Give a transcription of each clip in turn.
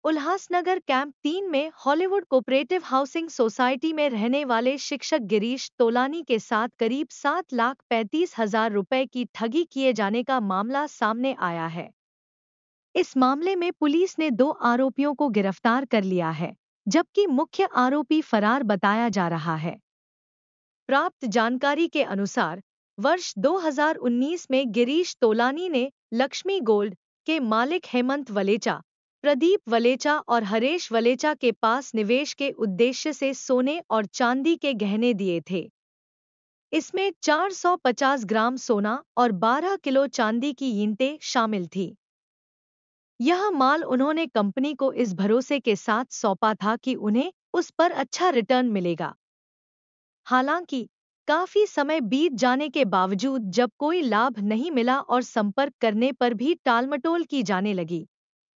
Ulhasnagar camp 3 में Hollywood cooperative housing society में रहने वाले शिक्षक गिरीश तोलानी के साथ करीब 7,35,000 रुपए की ठगी किए जाने का मामला सामने आया है। इस मामले में पुलिस ने 2 आरोपियों को गिरफ्तार कर लिया है, जबकि मुख्य आरोपी फरार बताया जा रहा है। प्राप्त जानकारी के अनुसार वर्ष 2019 में गिरीश तोलानी ने लक्ष्मी गोल्ड के मालिक हेमंत वलेचा, प्रदीप वलेचा और हरेश वलेचा के पास निवेश के उद्देश्य से सोने और चांदी के गहने दिए थे। इसमें 450 ग्राम सोना और 12 किलो चांदी की ईंटें शामिल थी। यह माल उन्होंने कंपनी को इस भरोसे के साथ सौंपा था कि उन्हें उस पर अच्छा रिटर्न मिलेगा। हालांकि काफी समय बीत जाने के बावजूद जब कोई लाभ नहीं मिला और संपर्क करने पर भी टालमटोल की जाने लगी,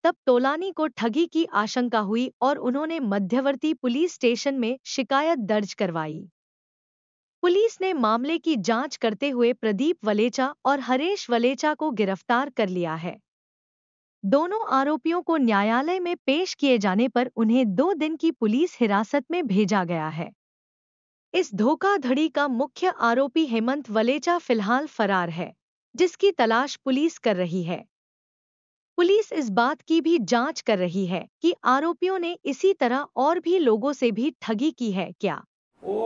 तब तोलानी को ठगी की आशंका हुई और उन्होंने मध्यवर्ती पुलिस स्टेशन में शिकायत दर्ज करवाई। पुलिस ने मामले की जांच करते हुए प्रदीप वलेचा और हरेश वलेचा को गिरफ्तार कर लिया है। दोनों आरोपियों को न्यायालय में पेश किए जाने पर उन्हें 2 दिन की पुलिस हिरासत में भेजा गया है। इस धोखाधड़ी का मुख्य आरोपी हेमंत वलेचा फिलहाल फरार है, जिसकी तलाश पुलिस कर रही है। पुलिस इस बात की भी जांच कर रही है कि आरोपियों ने इसी तरह और भी लोगों से भी ठगी की है क्या। वो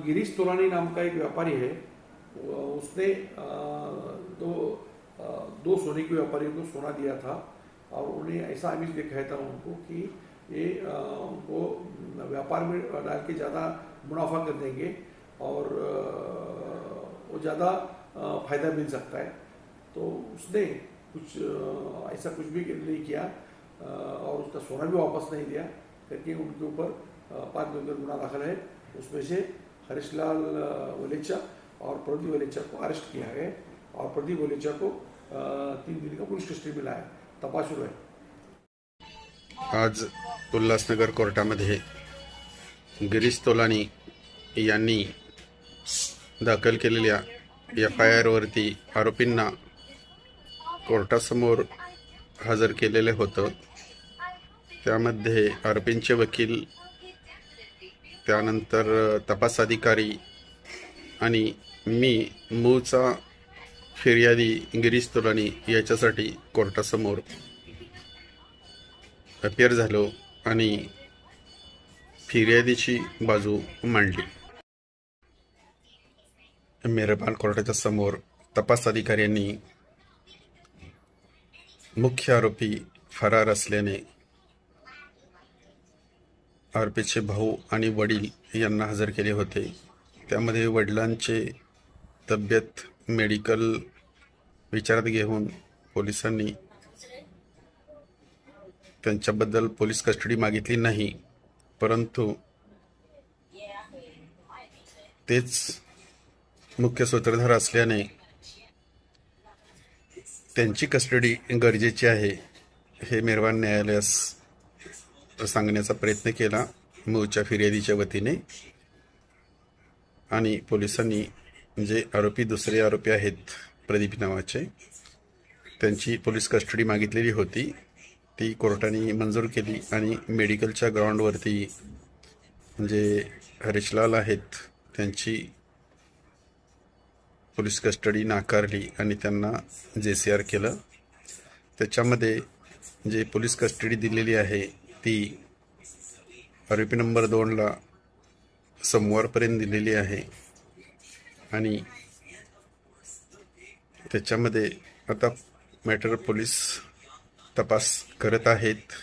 गिरीश तोलानी नाम का एक व्यापारी है। उसने दो सोने के व्यापारियों को सोना दिया था और उन्हें ऐसा आमिष दिखाया था उनको कि ये वो व्यापार में डाल के ज़्यादा मुनाफा कर देंगे और वो ज़्यादा फायदा मिल सकता है। तो उसने कुछ ऐसा कुछ भी नहीं किया और उसका सोना भी वापस नहीं दिया करके उनके ऊपर 5 गुना दाखिल है। उसमें से हरीशलाल वलेचा और प्रदीप वलेचा को अरेस्ट किया है और प्रदीप वलेचा को 3 दिन का पुलिस कस्टडी में लाया। तपास सुरू आहे। आज उल्हासनगर कोर्टामध्ये गिरीश तोलानी यांनी दाखल केलेल्या FIR वरती आरोपींना कोर्टासमोर हजर केलेले होतं। त्यामध्ये आरोपींचे वकील, त्यानंतर तपास अधिकारी आणि मी मूळचा फिर्यादी गिरीश तोलानी याच्यासाठी कोर्टासमोर अपियर झालो आणि फिर्यादीची बाजू मांडली। मेहरबान कोर्टाच्या समोर तपास अधिकाऱ्यांनी मुख्य आरोपी फरार असल्याने आरोपीचे भाऊ आणि वडील यांना हजर केले होते। त्यामध्ये वडिलांचे तब्येत मेडिकल विचारात घेऊन पोलिसांनी त्यांच्याबद्दल पोलीस कस्टडी मागितली नाही, परंतु तेच मुख्य सूत्रधार असल्याने त्यांची कस्टडी गरजेची आहे हे मेहरबान न्यायालयास सांगण्याचा प्रयत्न केला मूळच्या फिर्यादीच्या वतीने। आणि पोलिसांनी जे दुसरे आरोपी आहेत प्रदीप नावाचे, त्यांची पोलीस कस्टडी मागितलेली होती, ती कोर्टाने मंजूर केली आणि मेडिकलच्या ग्राउंडवरती जे हरीशलाल आहेत त्यांची पोलीस कस्टडी नाकारली आणि त्यांना JCR केलं। त्याच्यामध्ये जे पोलीस कस्टडी दिलेली आहे ती आरोपी नंबर 2 ला सोमवारपर्यंत दिलेली आहे आणि त्याच्यामध्ये आता मॅटर पोलीस तपास करत आहेत।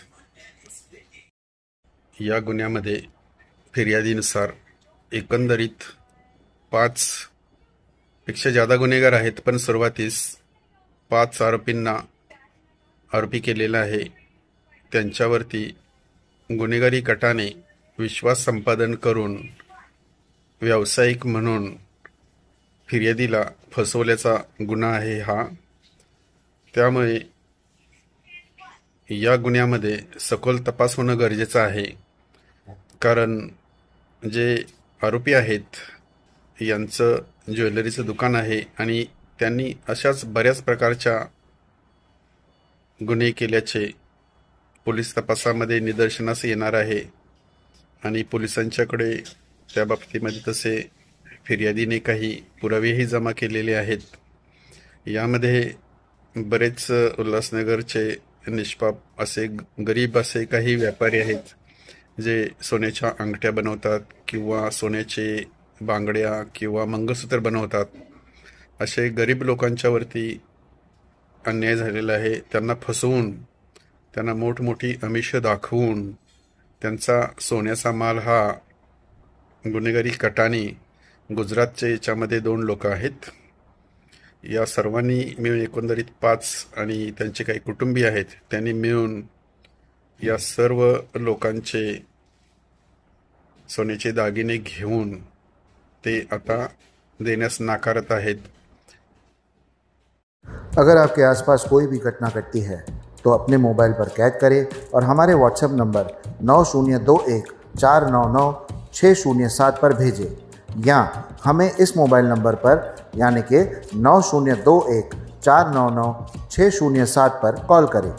या गुन्ह्यामध्ये फिर्यादीनुसार एकंदरीत 5 पेक्षा जादा गुन्हेगार आहेत, पण सुरुवातीस 5 आरोपींना आरोपी केलेला आहे। त्यांच्यावरती गुन्हेगारी गटाने विश्वास संपादन करून व्यावसायिक म्हणून फिर्यादीला फसवल्याचा गुन्हा आहे हा। त्यामुळे या गुन्ह्यामध्ये सखोल तपास होणं गरजेचं आहे, कारण जे आरोपी आहेत यांचं ज्वेलरीचं दुकान आहे आणि त्यांनी अशाच बऱ्याच प्रकारच्या गुन्हे केल्याचे पोलीस तपासामध्ये निदर्शनास येणार आहे आणि पोलिसांच्याकडे त्या बाबतीमध्ये तसे फिर्यादीने काही पुरावेही जमा केलेले आहेत. यामध्ये बरेच उल्हासनगरचे निष्पाप असे गरीब असे काही व्यापारी आहेत जे सोन्याच्या अंगठ्या बनवतात किंवा सोन्याचे बांगड्या किंवा मंगळसूत्र बनवतात. असे गरीब लोकांच्यावरती अन्याय झालेला आहे. त्यांना फसवून, त्यांना मोठमोठी आमिष दाखवून त्यांचा सोन्याचा माल हा गुन्हेगारी कटाने गुजरातचे याच्यामध्ये 2 लोक आहेत. या सर्वांनी मिळून एकंदरीत 5 आणि त्यांचे काही कुटुंबीय आहेत त्यांनी मिळून या सर्व लोकांचे सोन्याचे दागिने घेऊन ते आता देण्यास नाकारत आहेत. अगर आपके आसपास कोई भी घटना घटती है तो अपने मोबाइल पर कैद करें और हमारे व्हाट्सएप नंबर 9021499607 पर भेजें या हमें इस मोबाइल नंबर पर यानी कि 9021499607 पर कॉल करें.